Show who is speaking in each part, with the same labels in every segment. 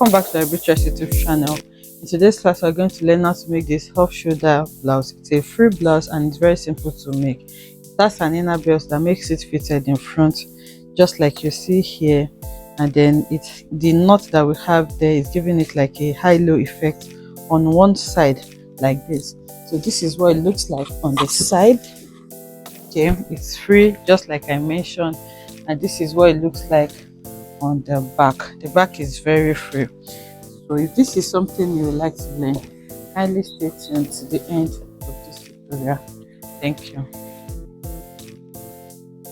Speaker 1: Welcome back to our Beatrice YouTube channel. In today's class, we're going to learn how to make this off shoulder blouse. It's a free blouse and it's very simple to make. That's an inner belt that makes it fitted in front, just like you see here. And then it's the knot that we have there is giving it like a high-low effect on one side, like this. So this is what it looks like on the side. Okay, it's free, just like I mentioned, and this is what it looks like on the back. The back is very free. So if this is something you would like to learn, kindly stay tuned to the end of this tutorial. Thank you.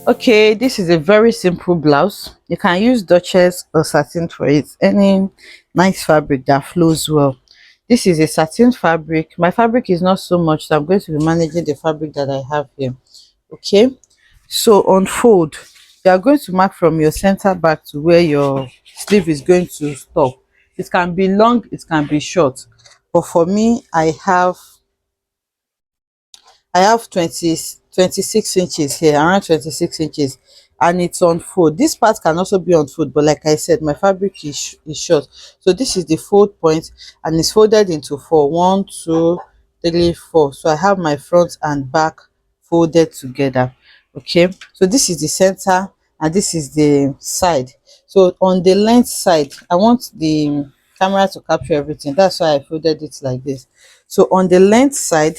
Speaker 1: Okay, this is a very simple blouse. You can use duchess or satin for it, any nice fabric that flows well. This is a satin fabric. My fabric is not so much, so I'm going to be managing the fabric that I have here. Okay, so on fold, you are going to mark from your center back to where your sleeve is going to stop. It can be long, it can be short, but for me I have 26 inches here, around 26 inches, and it's on fold. This part can also be on fold, but like I said, my fabric is short, so this is the fold point and it's folded into four. 1 2 3 4. So I have my front and back folded together. Okay, so this is the center and this is the side. So on the length side, I want the camera to capture everything, that's why I folded it like this. So on the length side,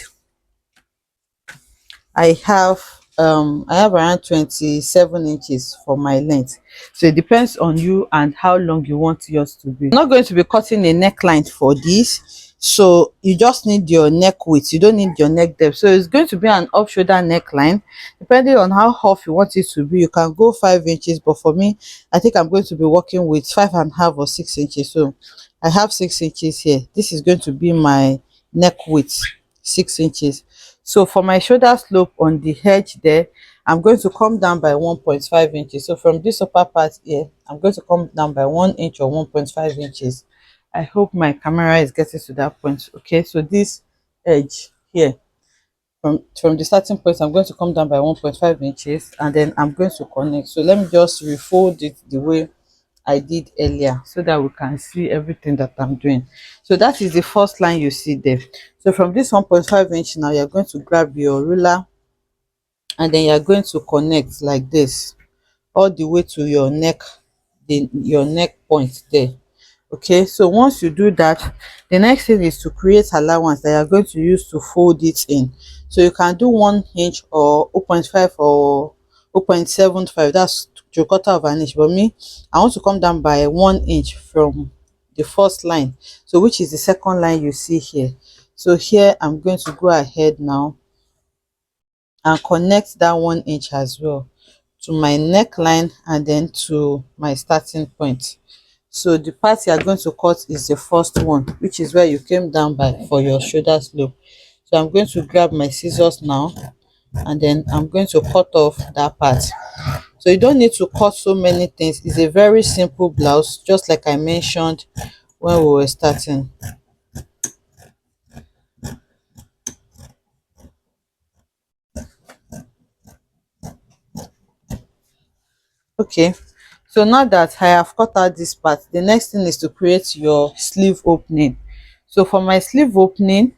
Speaker 1: I have around 27 inches for my length. So it depends on you and how long you want yours to be. I'm not going to be cutting a neckline for this, so you just need your neck width, you don't need your neck depth. So it's going to be an off shoulder neckline. Depending on how off you want it to be, you can go 5 inches, but for me, I think I'm going to be working with 5.5 or 6 inches. So I have 6 inches here. This is going to be my neck width, 6 inches. So for my shoulder slope on the edge there, I'm going to come down by 1.5 inches. So from this upper part here, I'm going to come down by 1 inch or 1.5 inches. I hope my camera is getting to that point. Okay, so this edge here, from the starting point, I'm going to come down by 1.5 inches and then I'm going to connect. So let me just refold it the way I did earlier so that we can see everything that I'm doing. So that is the first line you see there. So from this 1.5 inch now, you're going to grab your ruler and then you're going to connect like this all the way to your neck, your neck point there. Okay, so once you do that, the next thing is to create allowance that you're going to use to fold it in. So you can do 1 inch or 0.5 or 0.75, that's 3/4 of an inch, but me, I want to come down by 1 inch from the first line, so which is the second line you see here. So here I'm going to go ahead now and connect that 1 inch as well to my neckline and then to my starting point. So the part you are going to cut is the first one, which is where you came down by for your shoulder slope. So I'm going to grab my scissors now and then I'm going to cut off that part. So you don't need to cut so many things. It's a very simple blouse, just like I mentioned when we were starting. Okay, so now that I have cut out this part, the next thing is to create your sleeve opening. So for my sleeve opening,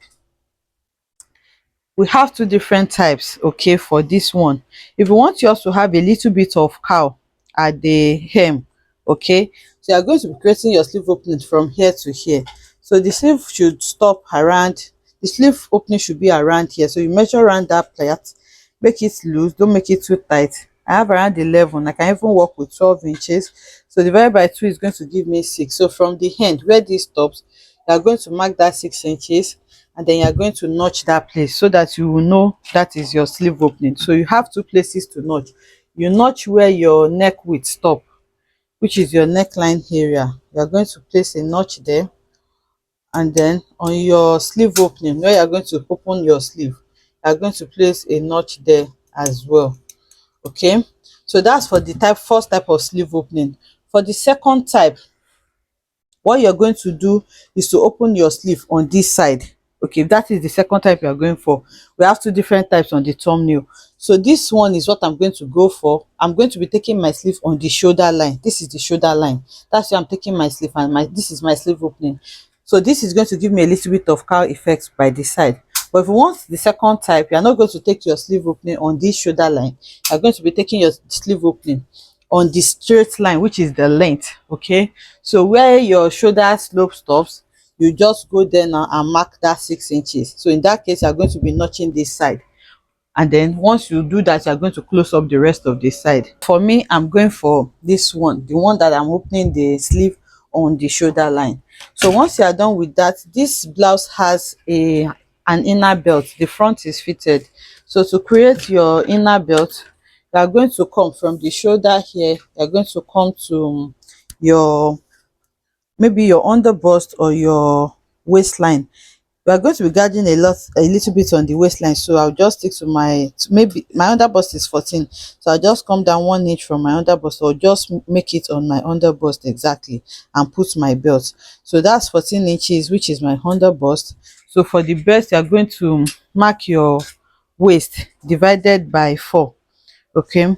Speaker 1: we have two different types. Okay, for this one, if you want yours to have a little bit of cowl at the hem, okay, so you're going to be creating your sleeve opening from here to here. So the sleeve should stop around, the sleeve opening should be around here. So you measure around that part, make it loose, don't make it too tight. I have around 11, I can even work with 12 inches. So divided by 2 is going to give me 6. So from the end where this stops, you are going to mark that 6 inches and then you are going to notch that place so that you will know that is your sleeve opening. So you have 2 places to notch. You notch where your neck width stop, which is your neckline area. You are going to place a notch there, and then on your sleeve opening where you are going to open your sleeve, you are going to place a notch there as well. Okay, so that's for the first type of sleeve opening. For the second type, what you're going to do is to open your sleeve on this side. Okay, if that is the second type you are going for, we have two different types on the thumbnail. So this one is what I'm going to go for. I'm going to be taking my sleeve on the shoulder line. This is the shoulder line. That's where I'm taking my sleeve, and this is my sleeve opening. So this is going to give me a little bit of cowl effect by the side. But if you want the second type, you are not going to take your sleeve opening on this shoulder line. You are going to be taking your sleeve opening on the straight line, which is the length. Okay, so where your shoulder slope stops, you just go there now and mark that 6 inches. So in that case, you are going to be notching this side, and then once you do that, you are going to close up the rest of the side. For me, I'm going for this one, the one that I'm opening the sleeve on the shoulder line. So once you are done with that, this blouse has an inner belt. The front is fitted. So to create your inner belt, you are going to come from the shoulder here. You are going to come to your, maybe your under bust or your waistline. We are going to be guarding a little bit on the waistline, so I'll just stick to maybe my under bust is 14, so I'll just come down 1 inch from my under bust, or just make it on my under bust exactly, and put my belt. So that's 14 inches, which is my under bust. So for the belt, you are going to mark your waist divided by 4. Okay,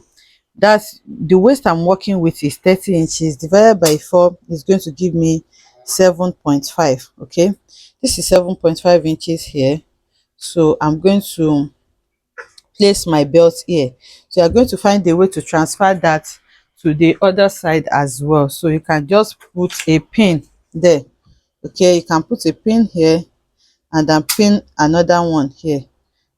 Speaker 1: that's the waist I'm working with is 30 inches divided by 4 is going to give me 7.5. Okay, this is 7.5 inches here. So I'm going to place my belt here. So you're going to find a way to transfer that to the other side as well. So you can just put a pin there. Okay, you can put a pin here and then pin another one here,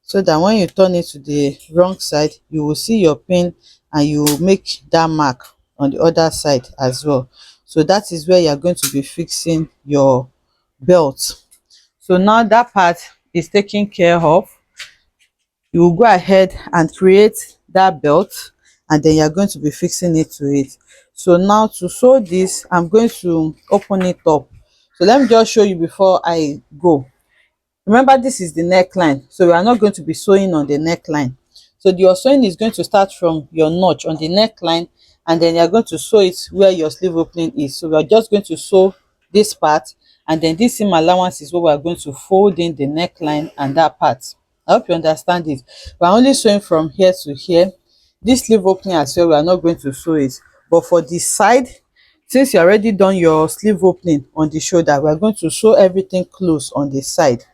Speaker 1: so that when you turn it to the wrong side, you will see your pin and you will make that mark on the other side as well. So that is where you are going to be fixing your belt. So now that part is taken care of, you will go ahead and create that belt, and then you are going to be fixing it to it. So now to sew this, I'm going to open it up. So let me just show you before I go. Remember, this is the neckline, so we are not going to be sewing on the neckline. So your sewing is going to start from your notch on the neckline, and then you're going to sew it where your sleeve opening is. So we are just going to sew this part, and then this seam allowance is what we are going to fold in the neckline and that part. I hope you understand it. We're only sewing from here to here. This sleeve opening as well, we are not going to sew it, but for the side, since you already done your sleeve opening on the shoulder, we are going to sew everything close on the side.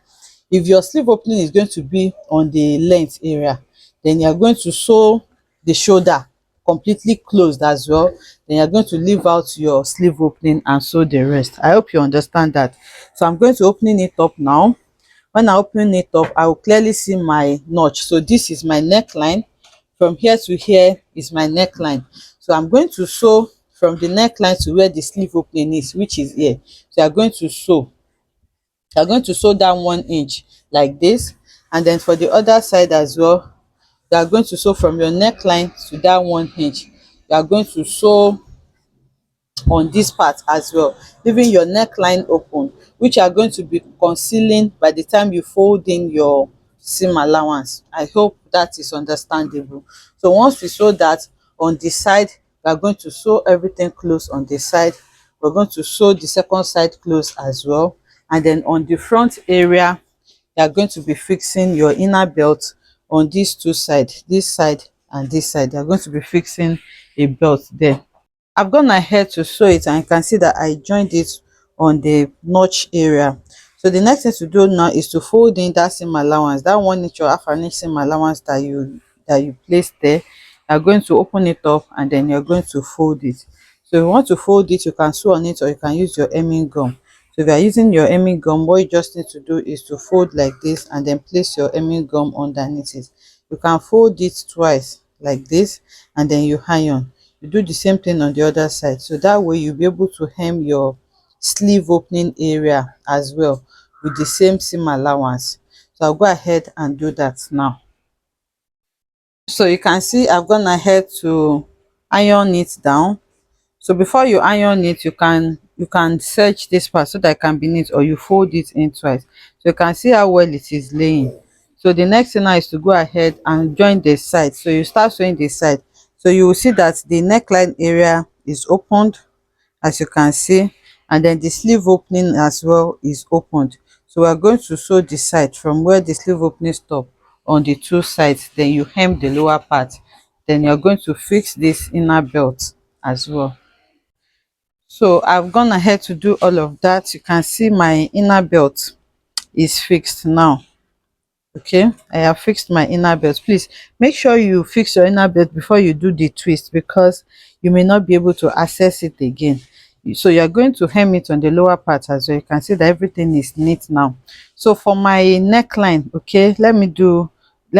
Speaker 1: If your sleeve opening is going to be on the length area, then you are going to sew the shoulder completely closed as well. Then you're going to leave out your sleeve opening and sew the rest. I hope you understand that. So I'm going to open it up now. When I open it up, I will clearly see my notch. So this is my neckline. From here to here is my neckline. So I'm going to sew from the neckline to where the sleeve opening is, which is here. So you're going to sew. You're going to sew down 1 inch like this, and then for the other side as well, you are going to sew from your neckline to that 1 inch. You are going to sew on this part as well, leaving your neckline open, which you are going to be concealing by the time you fold in your seam allowance. I hope that is understandable. So once we sew that on the side, we are going to sew everything close on the side. We're going to sew the second side close as well, and then on the front area, you are going to be fixing your inner belt on these two sides, this side and this side. You are going to be fixing a belt there. I've gone ahead to sew it, and you can see that I joined it on the notch area. So the next thing to do now is to fold in that seam allowance, that 1 inch or half an inch seam allowance that you placed there. You're going to open it up, and then you're going to fold it. So if you want to fold it, you can sew on it, or you can use your hemming gum. So if you are using your hemming gum, what you just need to do is to fold like this, and then place your hemming gum underneath it. You can fold it twice like this, and then you iron. You do the same thing on the other side, so that way you'll be able to hem your sleeve opening area as well with the same seam allowance. So I'll go ahead and do that now. So you can see I've gone ahead to iron it down. So before you iron it, you can search this part so that it can be neat, or you fold it in twice, so you can see how well it is laying. So the next thing now is to go ahead and join the side. So you start sewing the side. So you will see that the neckline area is opened, as you can see, and then the sleeve opening as well is opened. So we are going to sew the side from where the sleeve opening stop on the two sides, then you hem the lower part, then you're going to fix this inner belt as well. So I've gone ahead to do all of that. You can see my inner belt is fixed now. Okay, I have fixed my inner belt. Please make sure you fix your inner belt before you do the twist, because you may not be able to access it again. So you're going to hem it on the lower part as well. You can see that everything is neat now. So for my neckline, okay, let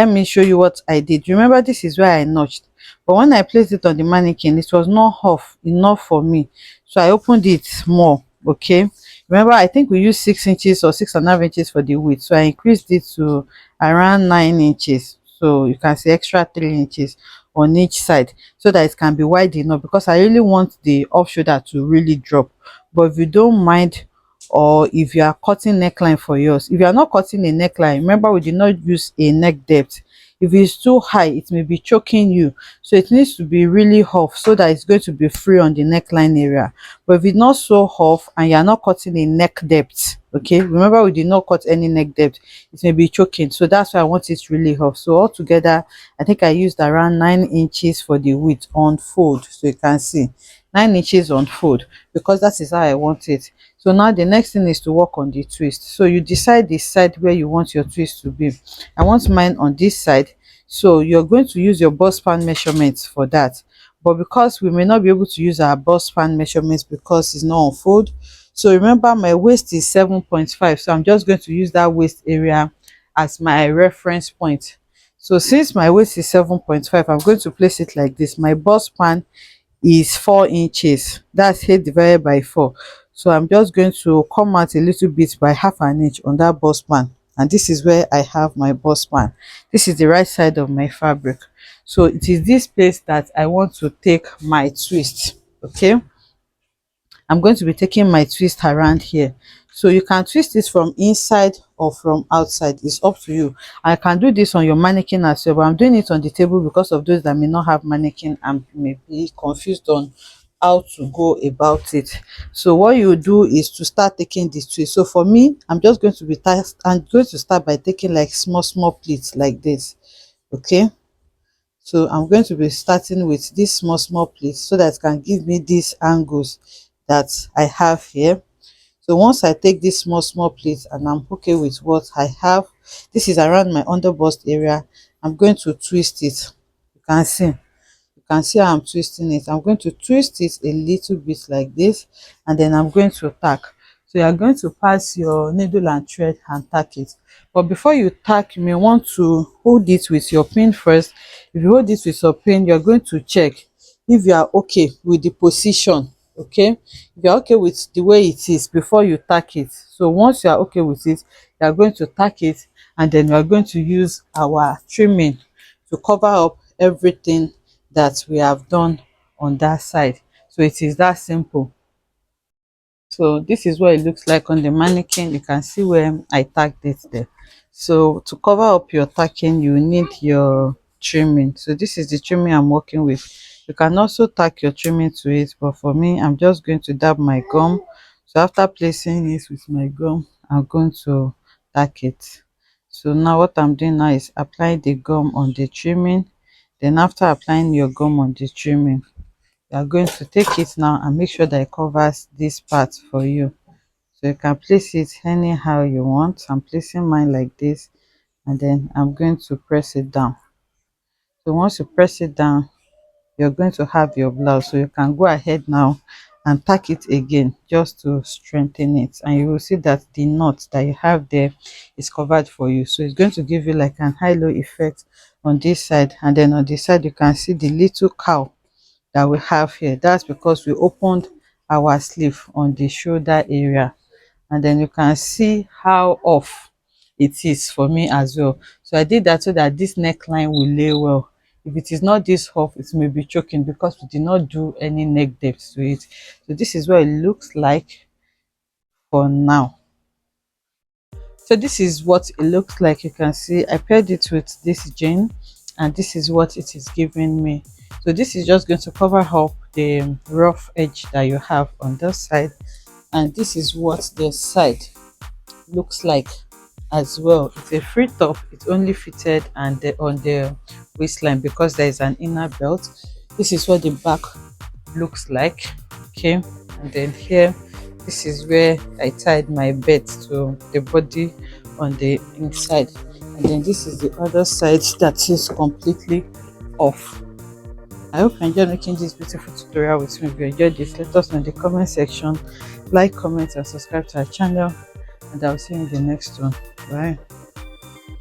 Speaker 1: me show you what I did. Remember, this is where I notched, but when I placed it on the mannequin, it was not off enough for me, so I opened it more. Okay, remember, I think we used 6 inches or 6.5 inches for the width, so I increased it to around 9 inches. So you can see extra 3 inches on each side, so that it can be wide enough, because I really want the off shoulder to really drop. But if you don't mind, or if you are cutting neckline for yours, if you are not cutting a neckline, remember, we did not use a neck depth. If it's too high, it may be choking you, so it needs to be really off, so that it's going to be free on the neckline area. But if it's not so off and you are not cutting a neck depth, okay, remember, we did not cut any neck depth, it may be choking. So that's why I want it really off. So altogether, I think I used around 9 inches for the width on fold. So you can see 9 inches on fold, because that is how I want it. So now the next thing is to work on the twist. So you decide the side where you want your twist to be. I want mine on this side, so you're going to use your bust span measurements for that. But because we may not be able to use our bust span measurements because it's not on fold, so remember, my waist is 7.5, so I'm just going to use that waist area as my reference point. So since my waist is 7.5, I'm going to place it like this. My bust span is 4 inches, that's 8 divided by 4. So I'm just going to come out a little bit by half an inch on that bust span, and this is where I have my bust span. This is the right side of my fabric. So it is this place that I want to take my twist. Okay, I'm going to be taking my twist around here. So you can twist this from inside or from outside, it's up to you. I can do this on your mannequin as well, but I'm doing it on the table because of those that may not have mannequin and may be confused on how to go about it. So what you do is to start taking this twist. So for me, I'm just going to I'm going to start by taking like small pleats like this. Okay, so I'm going to be starting with this small pleats, so that it can give me these angles that I have here. So once I take this small plate and I'm okay with what I have, this is around my under bust area, I'm going to twist it. You can see how I'm twisting it. I'm going to twist it a little bit like this, and then I'm going to tack. So you are going to pass your needle and thread and tack it. But before you tack, you may want to hold it with your pin first. If you hold it with your pin, you're going to check if you are okay with the position. Okay, if you're okay with the way it is before you tack it. So once you are okay with it, you are going to tack it, and then we are going to use our trimming to cover up everything that we have done on that side. So it is that simple. So this is what it looks like on the mannequin. You can see where I tagged it there. So to cover up your tacking, you need your trimming. So this is the trimming I'm working with. You can also tack your trimming to it, but for me, I'm just going to dab my gum. So after placing it with my gum, I'm going to tack it. So now what I'm doing now is applying the gum on the trimming. Then after applying your gum on the trimming, you are going to take it now and make sure that it covers this part for you. So you can place it anyhow you want. I'm placing mine like this, and then I'm going to press it down. So once you press it down, you're going to have your blouse. So you can go ahead now and tack it again just to strengthen it, and you will see that the knot that you have there is covered for you. So it's going to give you like an high-low effect on this side, and then on this side you can see the little cowl that we have here. That's because we opened our sleeve on the shoulder area, and then you can see how off it is for me as well. So I did that so that this neckline will lay well. If it is not this off, it may be choking because we did not do any neck depth to it. So this is what it looks like for now. So this is what it looks like. You can see I paired it with this jean, and this is what it is giving me. So this is just going to cover up the rough edge that you have on this side, and this is what the side looks like as well. It's a free top. It's only fitted and on the waistline because there is an inner belt. This is what the back looks like. Okay, and then here, this is where I tied my belt to the body on the inside, and then this is the other side that is completely off. I hope you enjoyed making this beautiful tutorial with me. If you enjoyed this, let us know in the comment section. Like, comment, and subscribe to our channel, and I'll see you in the next one. Bye.